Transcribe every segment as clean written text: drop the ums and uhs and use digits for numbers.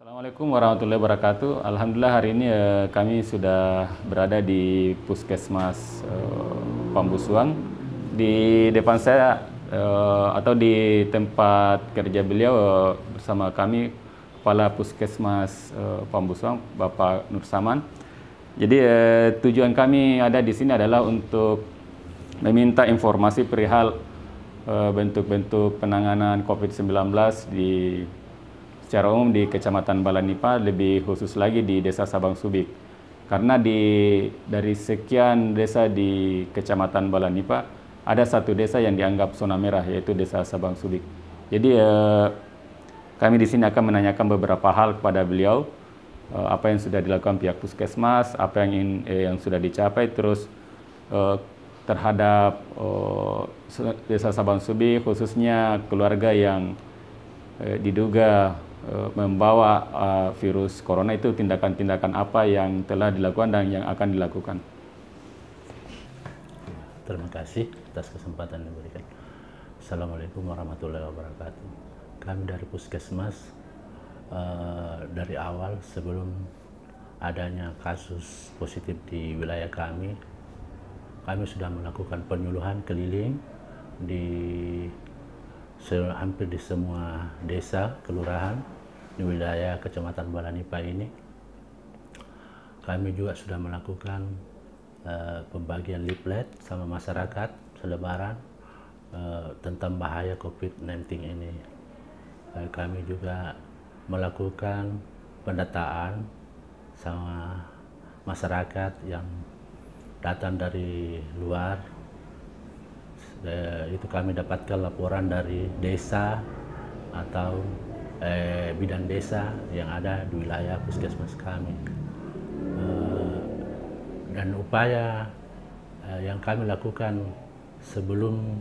Assalamualaikum warahmatullahi wabarakatuh. Alhamdulillah hari ini kami sudah berada di Puskesmas Pambusuang. Di depan saya atau di tempat kerja beliau bersama kami Kepala Puskesmas Pambusuang, Bapak Nur Saman. Jadi tujuan kami ada di sini adalah untuk meminta informasi perihal bentuk-bentuk penanganan COVID-19 secara umum di Kecamatan Balanipa, lebih khusus lagi di Desa Sabang Subik. Karena dari sekian desa di Kecamatan Balanipa, ada satu desa yang dianggap zona merah, yaitu Desa Sabang Subik. Jadi kami di sini akan menanyakan beberapa hal kepada beliau, apa yang sudah dilakukan pihak Puskesmas, apa yang sudah dicapai, terus terhadap Desa Sabang Subik, khususnya keluarga yang diduga membawa virus corona, itu tindakan-tindakan apa yang telah dilakukan dan yang akan dilakukan. Terima kasih atas kesempatan yang diberikan. Assalamualaikum warahmatullahi wabarakatuh. Kami dari Puskesmas dari awal sebelum adanya kasus positif di wilayah kami sudah melakukan penyuluhan keliling di hampir di semua desa, kelurahan di wilayah Kecamatan Balanipa ini. Kami juga sudah melakukan pembagian leaflet sama masyarakat selebaran tentang bahaya COVID-19 ini. Kami juga melakukan pendataan sama masyarakat yang datang dari luar. Itu kami dapatkan laporan dari desa atau bidan desa yang ada di wilayah puskesmas kami. Dan upaya yang kami lakukan sebelum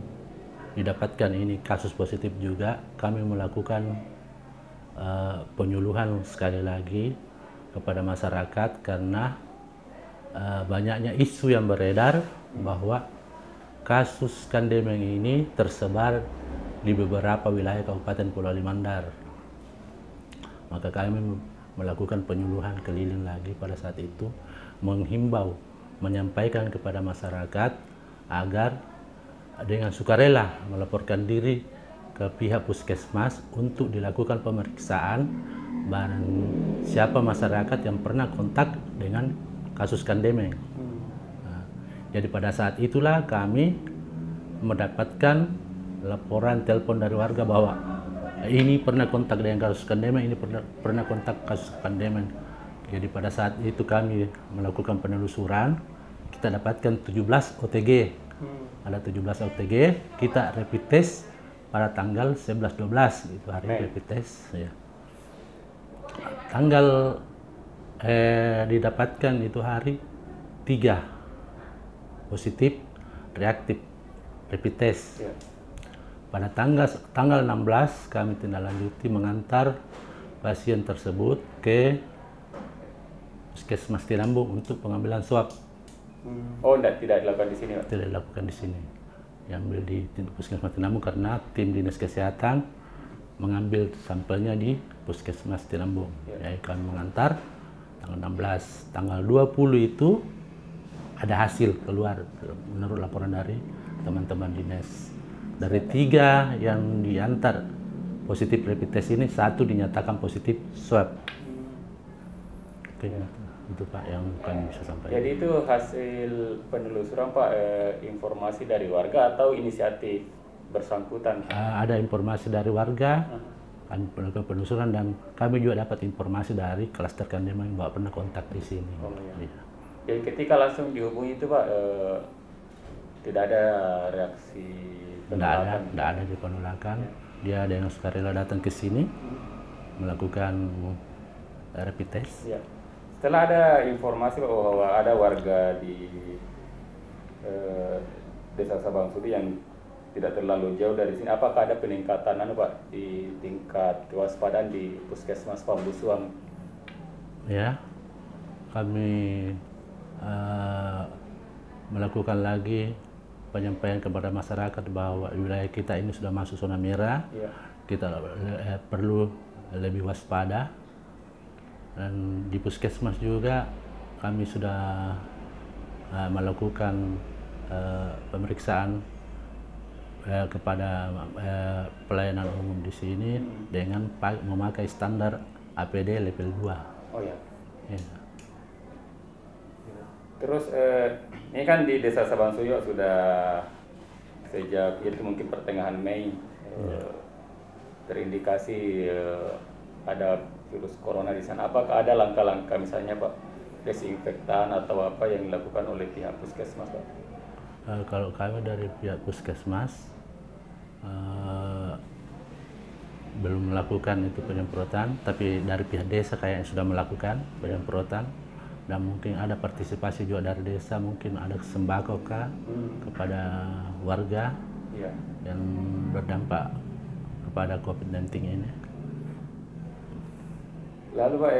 didapatkan ini kasus positif juga, kami melakukan penyuluhan sekali lagi kepada masyarakat karena banyaknya isu yang beredar bahwa kasus skandemeng ini tersebar di beberapa wilayah Kabupaten Pulau Limandar. Maka kami melakukan penyuluhan keliling lagi pada saat itu, menghimbau, menyampaikan kepada masyarakat agar dengan sukarela melaporkan diri ke pihak puskesmas untuk dilakukan pemeriksaan barang siapa masyarakat yang pernah kontak dengan kasus skandemeng. Jadi pada saat itulah kami mendapatkan laporan telepon dari warga bahwa ini pernah kontak dengan kasus skandemeng, ini pernah kontak kasus skandemeng. Jadi pada saat itu kami melakukan penelusuran, kita dapatkan 17 OTG. Ada 17 OTG, kita rapid test pada tanggal 11-12, itu hari rapid test. Ya. Tanggal didapatkan itu hari 3 positif reaktif rapid test. Yeah. Pada tanggal 16 kami tindak lanjuti mengantar pasien tersebut ke Puskesmas Tinambung untuk pengambilan swab. Oh, tidak dilakukan di sini, Pak? Tidak dilakukan di sini. Diambil di Puskesmas Tinambung karena tim dinas kesehatan mengambil sampelnya di Puskesmas Tinambung. Yeah. Jadi kami mengantar tanggal 16, tanggal 20 itu ada hasil keluar menurut laporan dari teman-teman dinas. Dari 3 yang diantar positif rapid test ini, 1 dinyatakan positif swab. Oke, itu Pak yang kami bisa sampaikan. Jadi itu hasil penelusuran, Pak, informasi dari warga atau inisiatif bersangkutan? Ada informasi dari warga, kami melakukan penelusuran, dan kami juga dapat informasi dari klaster Kandemang bahwa pernah kontak di sini. Oh, iya. Iya. Jadi ketika langsung dihubungi itu, Pak, tidak ada reaksi penolakan? Tidak ada di penolakan. Ya. Dia dengan sukarela datang ke sini melakukan rapid test. Ya. Setelah ada informasi bahwa ada warga di Desa Sabang Subik yang tidak terlalu jauh dari sini, apakah ada peningkatan Pak di tingkat kewaspadaan di Puskesmas Pambusuang? Ya, kami melakukan lagi penyampaian kepada masyarakat bahwa wilayah kita ini sudah masuk zona merah. Ya. Kita perlu lebih waspada Dan di puskesmas juga kami sudah melakukan pemeriksaan kepada pelayanan umum di sini dengan memakai standar APD level 2. Oh ya. Ya. Terus ini kan di Desa Sabang Suyo sudah sejak itu mungkin pertengahan Mei terindikasi ada virus corona di sana. Apakah ada langkah-langkah misalnya Pak desinfektan atau apa yang dilakukan oleh pihak puskesmas Pak? Kalau kami dari pihak puskesmas belum melakukan itu penyemprotan, tapi dari pihak desa kayaknya sudah melakukan penyemprotan, dan mungkin ada partisipasi juga dari desa, mungkin ada sembako kepada warga yang berdampak kepada COVID-19 ini. Lalu Pak,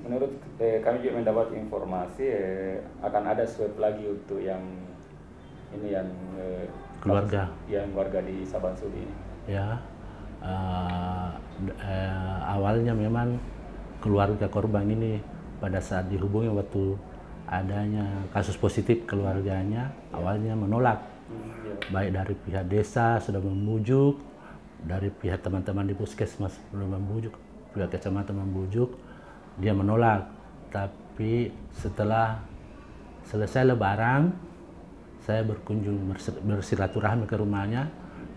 menurut kami juga mendapat informasi akan ada swab lagi untuk yang ini yang keluarga, yang warga di Sabang Sudi. Ya, awalnya memang keluarga korban ini pada saat dihubungi waktu adanya kasus positif keluarganya, awalnya menolak. Baik dari pihak desa sudah membujuk, dari pihak teman-teman di puskesmas sudah membujuk, pihak kecamatan membujuk, dia menolak. Tapi setelah selesai Lebaran, saya berkunjung bersilaturahmi ke rumahnya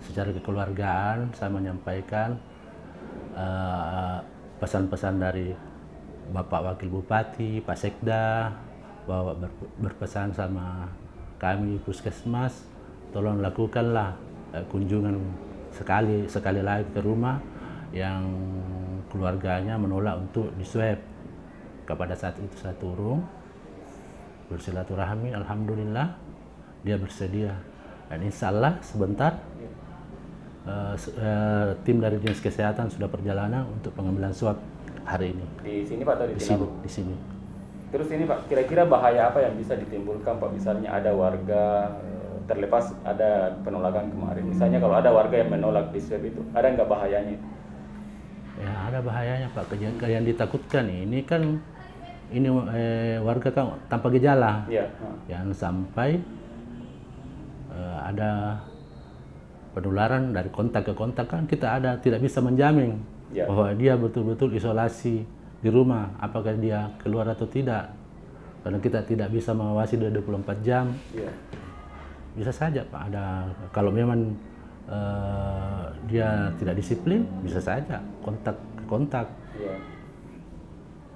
secara kekeluargaan. Saya menyampaikan pesan-pesan dari Bapak Wakil Bupati, Pak Sekda, bahwa berpesan sama kami puskesmas, tolong lakukanlah kunjungan sekali lagi ke rumah yang keluarganya menolak untuk diswab. Pada saat itu saya turun bersilaturahmi, alhamdulillah dia bersedia, dan insya Allah sebentar tim dari Dinas Kesehatan sudah perjalanan untuk pengambilan swab hari ini. Di sini Pak atau di Tinabuk? Di sini. Terus ini Pak, kira-kira bahaya apa yang bisa ditimbulkan Pak? Misalnya ada warga terlepas ada penolakan kemarin. Misalnya kalau ada warga yang menolak di swab itu, ada nggak bahayanya? Ya ada bahayanya Pak. Yang ditakutkan ini kan warga kan tanpa gejala. Ya. Yang sampai ada penularan dari kontak ke kontak, kan kita tidak bisa menjamin bahwa dia betul-betul isolasi di rumah, apakah dia keluar atau tidak, karena kita tidak bisa mengawasi 24 jam. Bisa saja Pak, ada kalau memang dia tidak disiplin, bisa saja kontak ke kontak.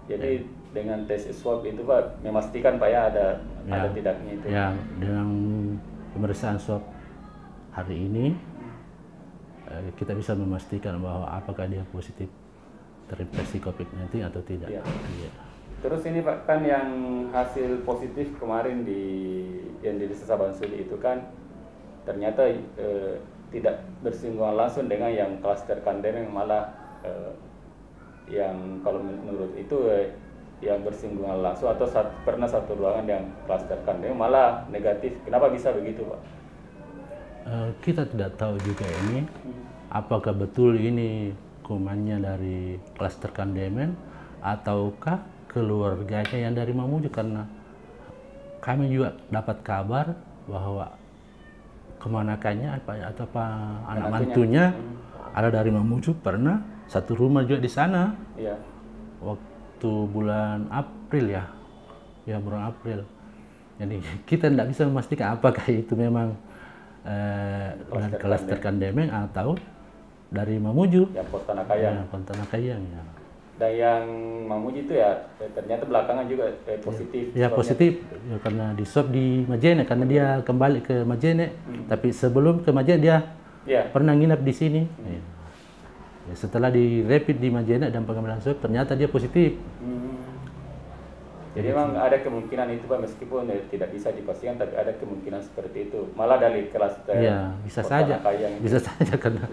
Jadi dengan tes swab itu Pak memastikan Pak ya ada tidaknya itu. Ya, dengan pemeriksaan swab hari ini kita bisa memastikan bahwa apakah dia positif terinfeksi COVID-19 atau tidak. Terus ini Pak, kan yang hasil positif kemarin yang di Desa Sabang Sudi itu kan ternyata tidak bersinggungan langsung dengan yang klaster Kandemeng, malah yang kalau menurut itu yang bersinggungan langsung atau pernah satu ruangan yang klaster Kandemeng malah negatif. Kenapa bisa begitu Pak? Kita tidak tahu juga ini apakah betul ini kumannya dari klaster Kandemeng ataukah keluarganya yang dari Mamuju, karena kami juga dapat kabar bahwa kemanakannya atau anak mantunya ada dari Mamuju, pernah satu rumah juga di sana. Waktu bulan April ya bulan April. Jadi kita tidak bisa memastikan apakah itu memang dari klaster Kandemeng atau dari Mamuju. Yang Pontanakayang. Pontanakayang ya. Dan yang Mamuju itu ya ternyata belakangan juga positif. Ya positif ya, karena di swab di Majene, karena dia kembali ke Majene. Tapi sebelum ke Majene dia pernah nginap di sini. Ya, setelah di rapid di Majene dan pengambilan swab ternyata dia positif. Jadi memang ada kemungkinan itu Pak, meskipun tidak bisa dipastikan, tapi ada kemungkinan seperti itu. Malah dari klaster. Ya bisa saja. Bisa saja karena.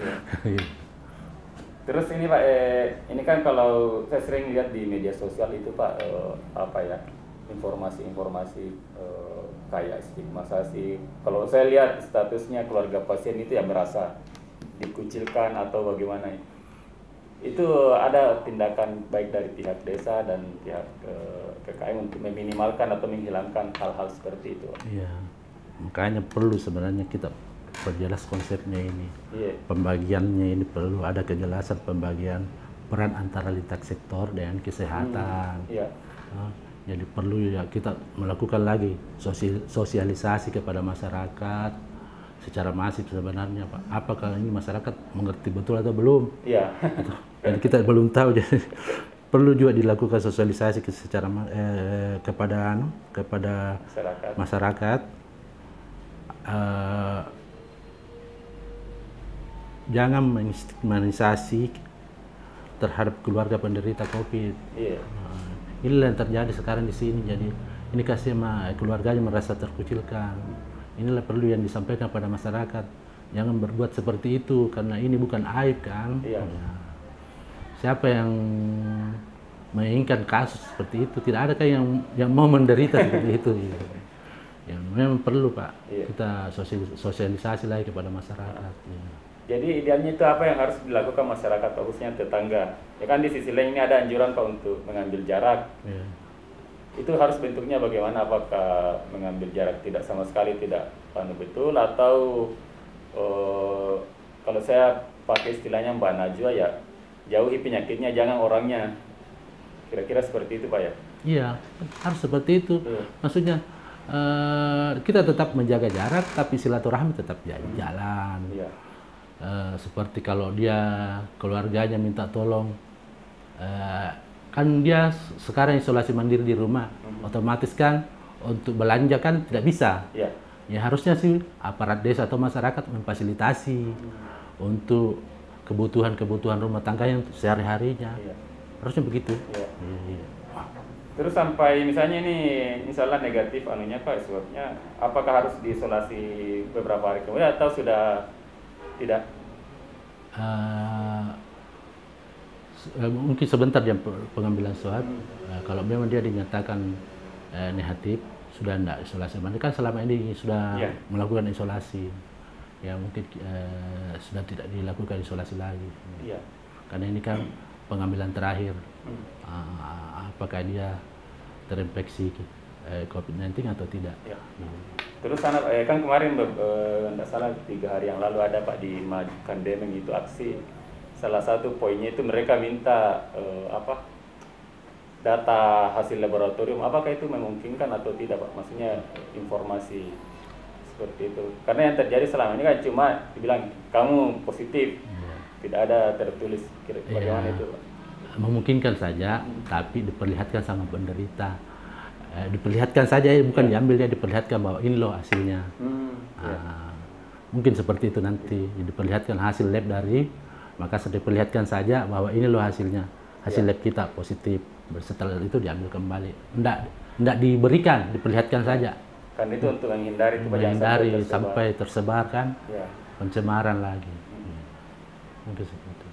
Terus ini Pak, ini kan kalau saya sering lihat di media sosial itu Pak, informasi-informasi kayak stigmatisasi. Kalau saya lihat statusnya keluarga pasien itu yang merasa dikucilkan atau bagaimana? Itu ada tindakan baik dari pihak desa dan pihak KKM untuk meminimalkan atau menghilangkan hal-hal seperti itu. Iya, makanya perlu sebenarnya kita perjelas konsepnya ini. Iya. Pembagiannya ini perlu ada kejelasan pembagian peran antara lintas sektor dengan kesehatan. Iya. Jadi perlu ya kita melakukan lagi sosialisasi kepada masyarakat secara masif sebenarnya Pak. Apakah ini masyarakat mengerti betul atau belum? Iya. Jadi kita belum tahu, jadi perlu juga dilakukan sosialisasi secara kepada masyarakat. Jangan menstigmatisasi terhadap keluarga penderita COVID. Iya. Inilah yang terjadi sekarang di sini. Jadi ini kasih keluarganya merasa terkucilkan. Inilah perlu yang disampaikan pada masyarakat. Jangan berbuat seperti itu karena ini bukan aib kan. Iya. Ya. Siapa yang menginginkan kasus seperti itu? Tidak ada kan yang mau menderita seperti itu. Yang memang perlu Pak. Iya. Kita sosialisasi lagi kepada masyarakat. Ya. Jadi idealnya itu apa yang harus dilakukan masyarakat, khususnya tetangga. Ya kan di sisi lain ini ada anjuran Pak untuk mengambil jarak. Ya. Itu harus bentuknya bagaimana? Apakah mengambil jarak tidak sama sekali tidak betul atau kalau saya pakai istilahnya Mbak Najwa ya jauhi penyakitnya, jangan orangnya. Kira-kira seperti itu Pak ya? Iya, harus seperti itu. Maksudnya kita tetap menjaga jarak tapi silaturahmi tetap jalan. Iya. Seperti kalau dia keluarganya minta tolong, kan dia sekarang isolasi mandiri di rumah, otomatis kan untuk belanja kan tidak bisa. Yeah. Ya harusnya sih aparat desa atau masyarakat memfasilitasi untuk kebutuhan rumah tangganya untuk sehari-harinya. Yeah. Harusnya begitu. Yeah. Yeah. Terus sampai misalnya ini misalnya negatif anunya Pak, swabnya, apakah harus diisolasi beberapa hari kemudian atau sudah tidak? Mungkin sebentar dia pengambilan swab. Kalau memang dia dinyatakan negatif, sudah tidak isolasi mandiri. Kan selama ini sudah melakukan isolasi. Ya mungkin sudah tidak dilakukan isolasi lagi. Iya. Karena ini kan pengambilan terakhir. Apakah dia terinfeksi COVID-19 atau tidak? Ya. Terus kan kemarin tidak salah 3 hari yang lalu ada Pak di Majukan Demeng itu aksi. Salah satu poinnya itu mereka minta data hasil laboratorium. Apakah itu memungkinkan atau tidak Pak? Maksudnya informasi seperti itu. Karena yang terjadi selama ini kan cuma dibilang kamu positif, tidak ada tertulis. Kira-kira bagaimana itu Pak? Memungkinkan saja, tapi diperlihatkan sama penderita. Diperlihatkan saja, bukan diambil, dia diperlihatkan bahwa ini loh hasilnya. Mungkin seperti itu nanti, diperlihatkan hasil lab dari, maka diperlihatkan saja bahwa ini loh hasilnya, hasil lab kita positif. Setelah itu diambil kembali. Tidak diberikan, diperlihatkan saja. Kan itu untuk menghindari sampai tersebar kan, pencemaran lagi. Mungkin seperti itu.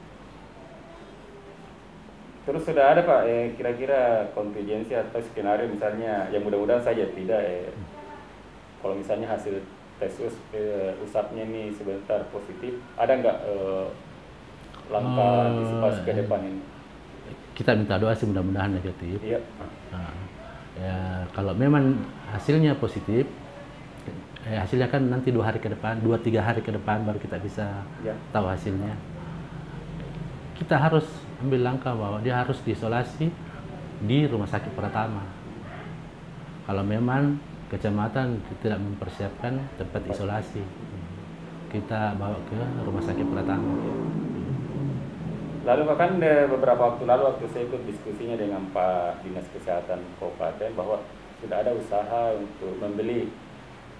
Terus sudah ada Pak, kira-kira kontingensi atau skenario misalnya, yang mudah-mudahan saja tidak kalau misalnya hasil tes usapnya ini sebentar positif, ada nggak langkah antisipasi ke depan ini? Kita minta doa sih mudah-mudahan negatif. Iya. Ya, kalau memang hasilnya positif, hasilnya kan nanti 2 hari ke depan, 2-3 hari ke depan baru kita bisa tahu hasilnya. Kita harus ambil langkah bahwa dia harus diisolasi di rumah sakit pertama. Kalau memang kecamatan tidak mempersiapkan tempat isolasi, kita bawa ke rumah sakit pertama. Lalu bahkan beberapa waktu lalu waktu saya ikut diskusinya dengan Pak Dinas Kesehatan Kabupaten bahwa sudah ada usaha untuk membeli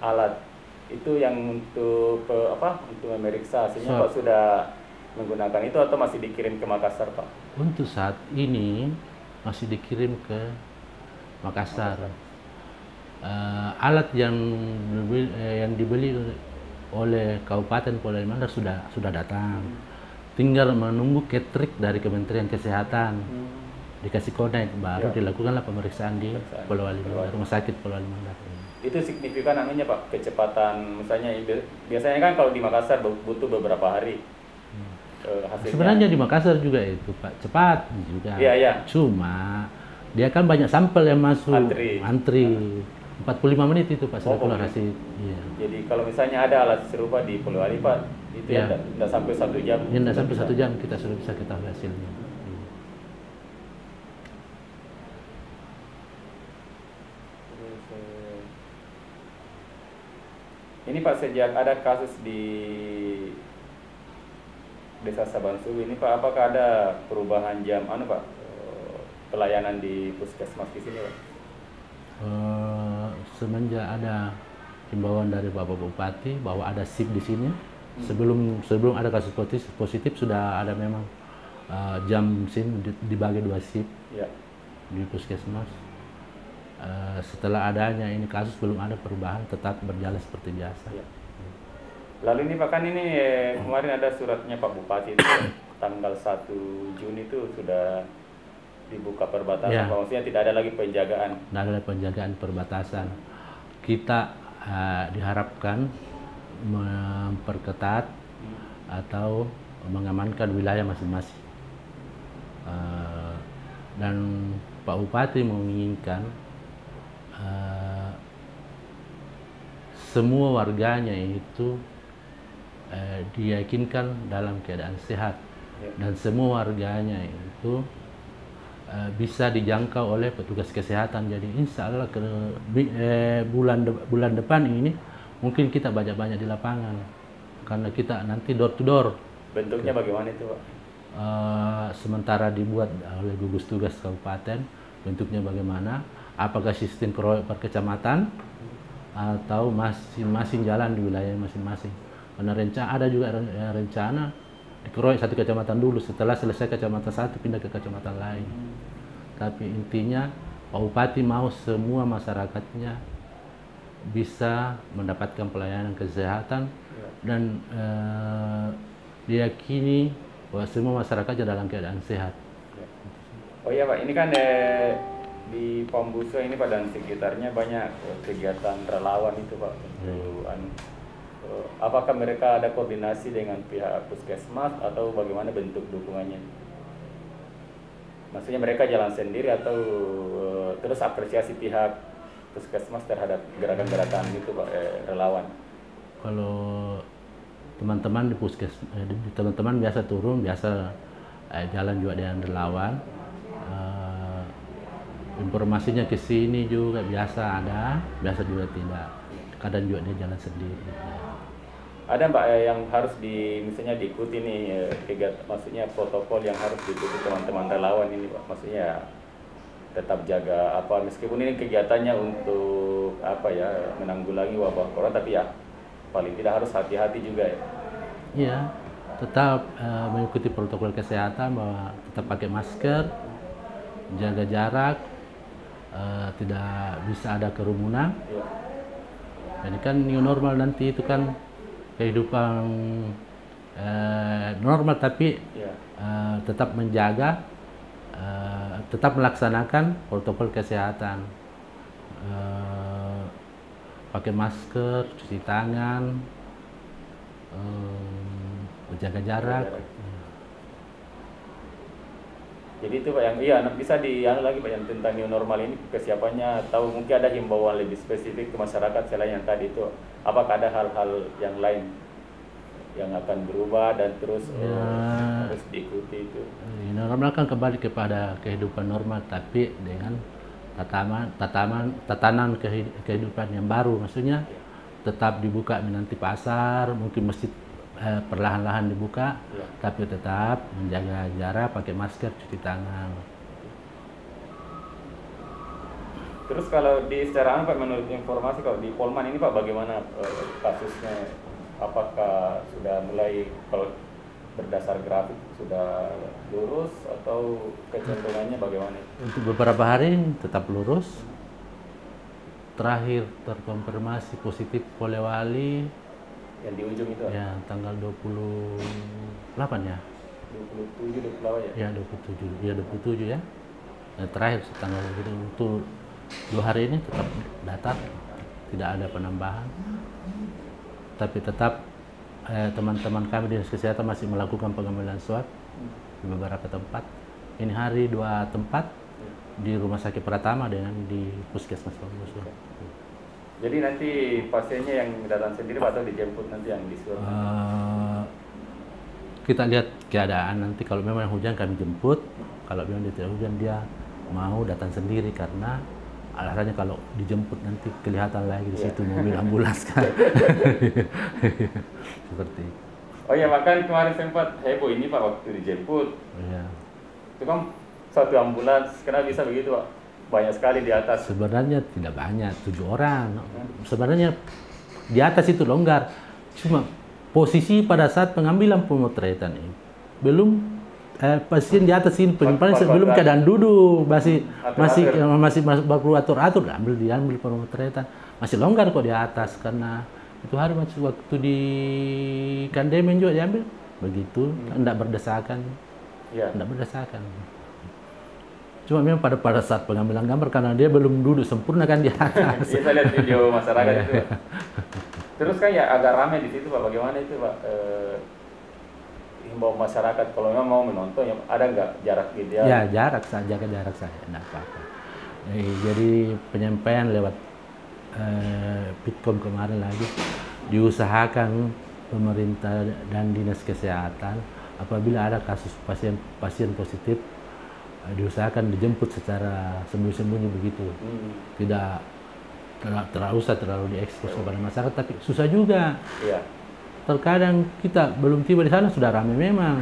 alat itu yang untuk untuk memeriksa hasilnya. Pak sudah menggunakan itu atau masih dikirim ke Makassar Pak? Untuk saat ini masih dikirim ke Makassar. Alat yang dibeli oleh Kabupaten Polewali Mandar sudah datang. Tinggal menunggu ketrik dari Kementerian Kesehatan. Dikasih kode baru dilakukanlah pemeriksaan di Polewali Mandar, Rumah Sakit Polewali Mandar. Itu signifikan anunya Pak, kecepatan misalnya biasanya kan kalau di Makassar butuh beberapa hari. hasilnya? Sebenarnya di Makassar juga itu Pak, cepat juga. Iya, iya. Cuma dia kan banyak sampel yang masuk. Antri. 45 menit itu Pak sudah keluar hasil. Iya. Jadi kalau misalnya ada alat serupa di Polewali Pak, itu ya tidak sampai 1 jam. Ya, tidak sampai 1 jam kita sudah bisa ketahui hasilnya. Ini Pak, sejak ada kasus di Desa Sabang Subi ini Pak, apakah ada perubahan jam Pak, pelayanan di puskesmas di sini Pak? Semenjak ada himbauan dari Bapak Bupati bahwa ada SIP di sini, sebelum ada kasus positif sudah ada memang jam SIM dibagi 2 SIP di puskesmas. Setelah adanya ini kasus belum ada perubahan, tetap berjalan seperti biasa. Lalu ini Pak, kan ini kemarin ada suratnya Pak Bupati itu tanggal 1 Juni itu sudah dibuka perbatasan, maksudnya tidak ada lagi penjagaan. Tidak ada penjagaan perbatasan. Kita diharapkan memperketat atau mengamankan wilayah masing-masing. Dan Pak Bupati menginginkan semua warganya itu diyakinkan dalam keadaan sehat, dan semua warganya itu bisa dijangkau oleh petugas kesehatan. Jadi insya Allah bulan depan ini mungkin kita banyak-banyak di lapangan, karena kita nanti door to door. Bentuknya bagaimana itu Pak? Sementara dibuat oleh gugus tugas kabupaten, bentuknya bagaimana? Apakah sistem keroyok per kecamatan atau masing-masing jalan di wilayah masing-masing? Karena ada juga rencana dikeroyok 1 kecamatan dulu, setelah selesai kecamatan 1 pindah ke kecamatan lain. Tapi intinya Pak Bupati mau semua masyarakatnya bisa mendapatkan pelayanan kesehatan dan diyakini bahwa semua masyarakatnya dalam keadaan sehat. Oh iya Pak, ini kan di Pambuso ini Pak dan sekitarnya banyak kegiatan relawan itu Pak. Apakah mereka ada koordinasi dengan pihak puskesmas atau bagaimana bentuk dukungannya? Maksudnya mereka jalan sendiri atau terus apresiasi pihak puskesmas terhadap gerakan-gerakan itu Pak, relawan? Kalau teman-teman di teman-teman biasa turun, biasa jalan juga dengan relawan. Informasinya ke sini juga biasa ada, biasa juga tidak. Kadang juga dia jalan sendiri. Ada Mbak yang harus misalnya diikuti nih kegiatan, maksudnya protokol yang harus diikuti teman-teman relawan ini Pak. Maksudnya tetap jaga meskipun ini kegiatannya untuk menanggulangi wabah corona, tapi ya paling tidak harus hati-hati juga ya. Iya, tetap mengikuti protokol kesehatan, bahwa tetap pakai masker, jaga jarak, tidak bisa ada kerumunan. Jadi kan new normal nanti itu kan kehidupan normal, tapi tetap menjaga, tetap melaksanakan protokol kesehatan, pakai masker, cuci tangan, menjaga jarak. Jadi itu Pak yang bisa lagi Pak yang tentang new normal ini kesiapannya, tahu mungkin ada himbauan lebih spesifik ke masyarakat selain yang tadi itu. Apakah ada hal-hal yang lain yang akan berubah dan terus harus diikuti itu? Normal kan kembali kepada kehidupan normal, tapi dengan tatanan kehidupan yang baru. Maksudnya tetap dibuka nanti pasar, mungkin masjid perlahan-lahan dibuka, tapi tetap menjaga jarak, pakai masker, cuci tangan. Terus kalau di secara Pak, menurut informasi kalau di Polman ini Pak, bagaimana kasusnya? Apakah sudah mulai, kalau berdasar grafik sudah lurus atau kecenderungannya bagaimana? Untuk beberapa hari tetap lurus. Terakhir terkonfirmasi positif Polewali yang di ujung itu? Ya, tanggal 28 ya? 27, 28 ya? Ya, 27. Ya, 27 ya. Dan terakhir tanggal itu untuk 2 hari ini tetap datar, tidak ada penambahan. Tapi tetap teman-teman kami dinas kesehatan masih melakukan pengambilan swab di beberapa tempat. Ini hari 2 tempat di Rumah Sakit Pratama dengan di Puskesmas Pambusu. Jadi nanti pasiennya yang datang sendiri atau dijemput nanti yang di swab? Kita lihat keadaan nanti, kalau memang hujan kami jemput, kalau memang tidak hujan dia mau datang sendiri karena alasannya kalau dijemput nanti kelihatan lagi di situ mobil ambulans kan. Seperti itu. Oh ya, makan kemarin sempat heboh ini Pak waktu dijemput. Iya. Itu kan satu ambulans, kenapa bisa begitu Pak? Banyak sekali di atas. Sebenarnya tidak banyak, 7 orang. Sebenarnya di atas itu longgar. Cuma posisi pada saat pengambilan pemotretan ini belum pasien di atas ini penyimpanan belum keadaan duduk, masih baru atur diambil pemotretan, masih longgar kok di atas karena itu hari waktu di Kandemen juga diambil begitu, tidak berdesakan, tidak berdesakan. Cuma memang pada saat pengambilan gambar karena dia belum duduk sempurna kan di atas. Saya lihat video masyarakat itu Pak. Terus kan ya agak ramai di situ Pak, bagaimana itu Pak? Himbau masyarakat kalau memang mau menonton, ya, ada nggak jarak ideal? Ya jarak saja, jaga jarak saya, tidak apa-apa. Jadi penyampaian lewat Pitkom kemarin lagi, diusahakan pemerintah dan dinas kesehatan apabila ada kasus pasien positif, diusahakan dijemput secara sembunyi-sembunyi begitu. Tidak terlalu diekspos kepada masyarakat, tapi susah juga. Iya. Terkadang kita belum tiba di sana sudah ramai memang.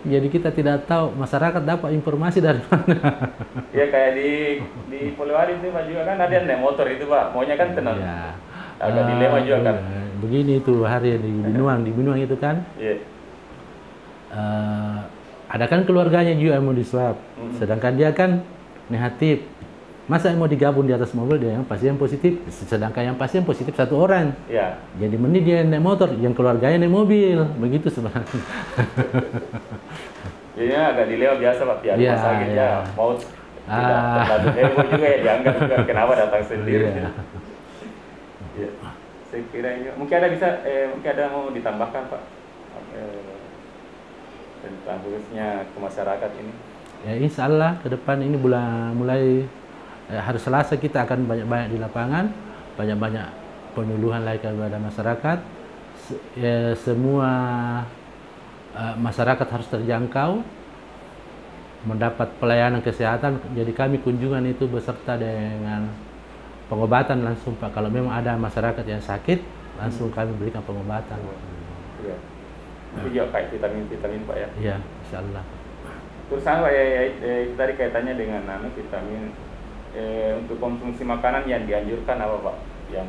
Jadi kita tidak tahu masyarakat dapat informasi dari mana. Iya, kayak di Polewali itu Pak juga kan ada yang naik motor itu Pak, maunya kan tenang. Ya. Agak dilema juga kan. Begini itu hari di Binuang itu kan. Iya. Ada kan keluarganya juga yang mau diswab, sedangkan dia kan negatif. Masa yang mau digabung di atas mobil dia yang pasien positif, sedangkan yang pasien positif 1 orang. Iya. Jadi mending dia naik motor, yang keluarganya naik mobil, begitu sebenarnya. Jadi agak dilema biasa Pak, pihak rumah sakit ya mau tidak terlalu heboh juga ya, dianggap juga kenapa datang sendiri. Iya. Saya kira ini mungkin ada mau ditambahkan Pak tentang khususnya ke masyarakat ini. Ya, insya Allah ke depan ini mulai hari Selasa kita akan banyak-banyak di lapangan, banyak-banyak penyuluhan lagi kepada masyarakat. Semua masyarakat harus terjangkau, mendapat pelayanan kesehatan. Jadi kami kunjungan itu beserta dengan pengobatan langsung Pak. Kalau memang ada masyarakat yang sakit, langsung kami berikan pengobatan. Iya. Itu juga kayak vitamin Pak ya? Iya, insya Allah. Terus sama tadi kaitannya dengan vitamin. Untuk konsumsi makanan yang dianjurkan apa Pak? Yang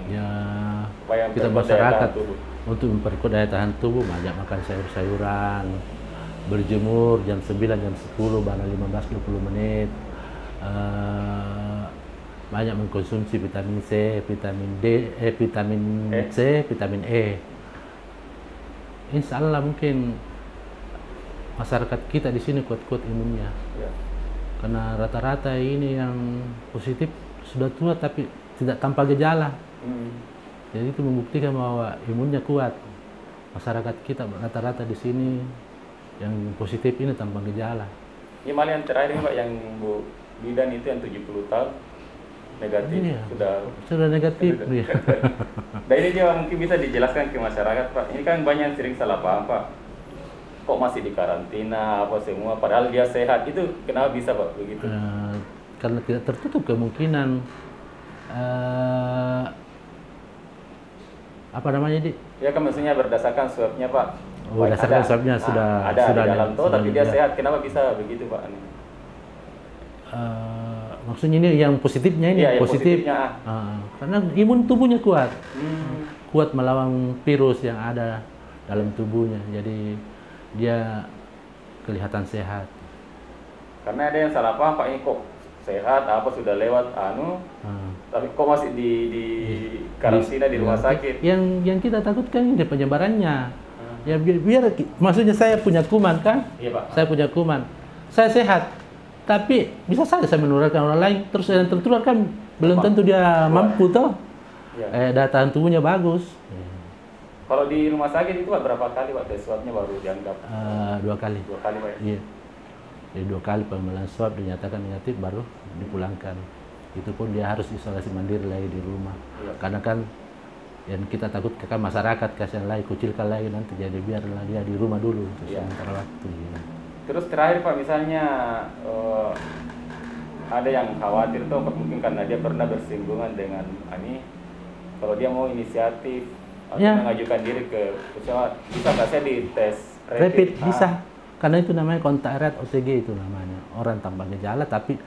supaya kita masyarakat untuk memperkuat daya tahan tubuh, banyak makan sayur-sayuran, berjemur jam 9, jam 10, bahkan 15-20 menit, banyak mengkonsumsi vitamin C, vitamin D, vitamin C, vitamin E. Insya Allah mungkin masyarakat kita di sini kuat-kuat imunnya. Ya. Karena rata-rata ini yang positif sudah tua tapi tidak tanpa gejala. Jadi itu membuktikan bahwa imunnya kuat. Masyarakat kita rata-rata di sini yang positif ini tanpa gejala. Ini malah yang terakhir Pak, yang Bu Bidan itu yang 70 tahun negatif. Iya, sudah negatif. Iya. Dan ini juga mungkin bisa dijelaskan ke masyarakat Pak. Ini kan banyak yang sering salah paham Pak. Kok masih di karantina apa semua padahal dia sehat, itu kenapa bisa Pak begitu? Karena tidak tertutup kemungkinan apa namanya di? Ya kan maksudnya berdasarkan swabnya Pak. Berdasarkan swabnya sudah di dalam tuh tapi dia sehat, kenapa bisa begitu Pak? Maksudnya ini yang positifnya ini positif. Karena imun tubuhnya kuat, kuat melawan virus yang ada dalam tubuhnya. Jadi dia kelihatan sehat. Karena ada yang salah paham Pak, ini kok sehat apa sudah lewat tapi kok masih di karantina di rumah sakit. Yang kita takutkan ini penyebarannya. Ya biar maksudnya saya punya kuman kan? Iya Pak. Saya punya kuman. Saya sehat. Tapi bisa saja saya menularkan orang lain, terus yang tertular kan belum tentu dia mampu toh. Daya tahan tubuhnya bagus. Kalau di rumah sakit itu Pak, berapa kali Pak tes swabnya baru dianggap? 2 kali. 2 kali Pak. Iya. Jadi 2 kali pemeriksaan swab dinyatakan negatif baru dipulangkan. Itu pun dia harus isolasi mandiri lagi di rumah. Iya. Karena kan yang kita takutkan masyarakat kasihan lagi, kucilkan lagi nanti, jadi biarlah dia di rumah dulu untuk Iya. sementara waktu. Ya. Terus terakhir Pak, misalnya ada yang khawatir tuh mungkin karena dia pernah bersinggungan dengan Ani, kalau dia mau inisiatif atau Ya. mengajukan diri ke pesawat, bisa nggak saya di tes Rapid Ah, bisa, karena itu namanya kontak erat OTG, itu namanya orang tanpa gejala tapi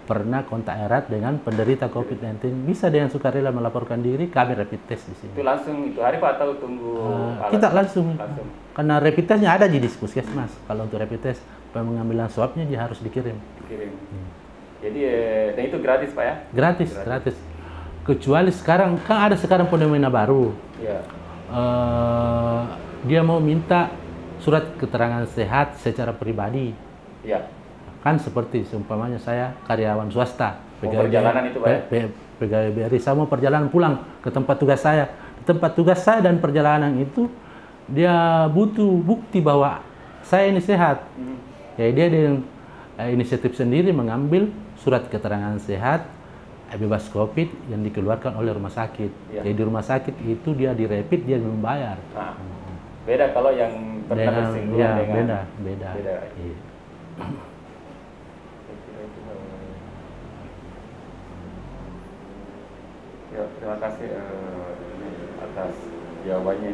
pernah kontak erat dengan penderita COVID-19, bisa dengan sukarela melaporkan diri, kami rapid test di sini. itu langsung itu hari Pak atau tunggu alat? Kita langsung, Langsung. karena rapid testnya ada di puskesmas. Kalau untuk rapid test pengambilan swabnya dia harus dikirim. Dikirim. Jadi dan itu gratis Pak ya? Gratis. Kecuali sekarang kan ada sekarang fenomena baru. Iya. Dia mau minta surat keterangan sehat secara pribadi. Iya. Kan seperti seumpamanya saya karyawan swasta, perjalanan itu, Pak ya? pegawai BRI, saya mau perjalanan pulang ke tempat tugas saya. Di tempat tugas saya dan perjalanan itu dia butuh bukti bahwa saya ini sehat. Jadi dia dengan inisiatif sendiri mengambil surat keterangan sehat bebas COVID yang dikeluarkan oleh rumah sakit. Iya. Jadi di rumah sakit itu dia direpit, dia membayar. Nah, beda kalau yang pernah bersinggungan ya, dengan beda. Beda. Iya. Ya, terima kasih atas jawabannya.